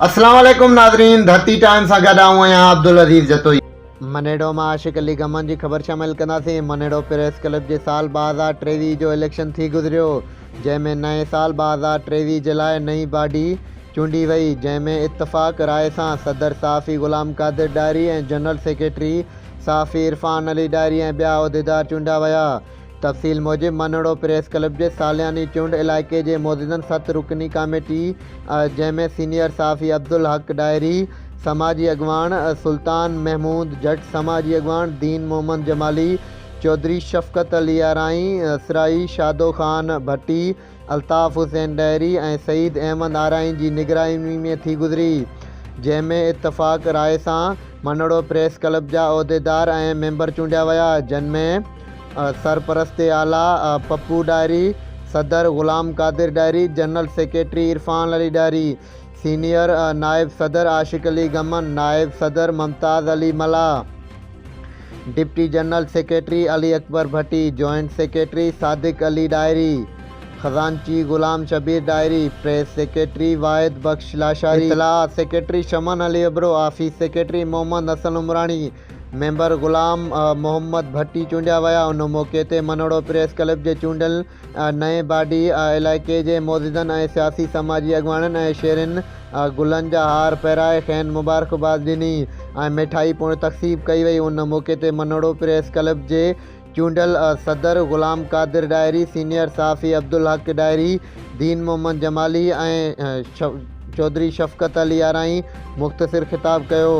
अस्सलाम वालेकुम नाज़रीन, धरती टाइम सां गॾु आऊं आहियां अब्दुल अज़ीज़ जतोई। मनेडो मां आशिक़ अली गमन जी ख़बर शामिल कंदासीं। मनेडो प्रेस क्लब जे साल 2023 जो इलेक्शन थी गुज़रियो, जंहिंमें नए साल 2023 जे लाइ नई बॉडी चूंडी वई, जंहिंमें इत्तफ़ाक़ राय सां सदर साफ़ी ग़ुलाम क़ादिर डायरी ऐं जनरल सेक्रेटरी साफ़ी इरफान अली डायरी ऐं ॿिया उहिदेदार चूंडिया विया। तफ़सील मूजिबि मनेडो प्रेस क्लब जे सालियानी चूंड इलाइक़े जे मौजूदनि 7 रुकनी कमेटी, जंहिंमें सीनियर साफ़ी अब्दुल हक डायरी, समाजी अॻवान सुल्तान महमूद जट, समाजी अॻवान दीन मोहम्मद जमाली, चौधरी शफ़क़त अली आराई, सराई शादो ख़ान भट्टी, अल्ताफ़ हुसैन डायरी ऐं सईद अहमद आराई जी निगरानी में थी गुज़री, जंहिंमें इत्तफ़ाक़ राय सां मनेडो प्रेस क्लब जा उहिदेदार ऐं मेंबर चूंडिया विया, जिनमें सरपरस्त आला पप्पू डायरी, सदर Ghulam Qadir Dahri, general secretary Irfan Ali Dahri, senior नायब सदर आशिक़ अली गमन, नायब सदर Mumtaz Ali Mala, deputy general secretary Ali Akbar Bhatti, joint secretary Sadiq Ali Dahri, ख़जानची ग़ुलाम शबीर डायरी, प्रेस सेक्रेटरी वाहिद बख्श लाशारी, इतलाह secretary Shaman Ali Abro, office secretary Mohammad Hasan Umrani, member Ghulam Mohammad Bhatti चूंडिया विया। उन मौक़े ते मनेडो प्रेस क्लब जे चूंडियल नए बॉडी इलाइक़े जे मौजूदनि ऐं सियासी समाजी अॻवाननि ऐं शहरनि गुलनि जा हार पहिराए खैन मुबारकबाद ॾिनी ऐं मिठाई पिणु तक़सीम कई वई। उन मौक़े ते मनेडो प्रेस क्लब जे चूंडियल सदर Ghulam Qadir diary, senior साफ़ी Abdul Haq diary, दीन मोहम्मद जमाली ऐं चौधरी शफ़क़त अली आराई मुख़्तसिर ख़िताब कयो।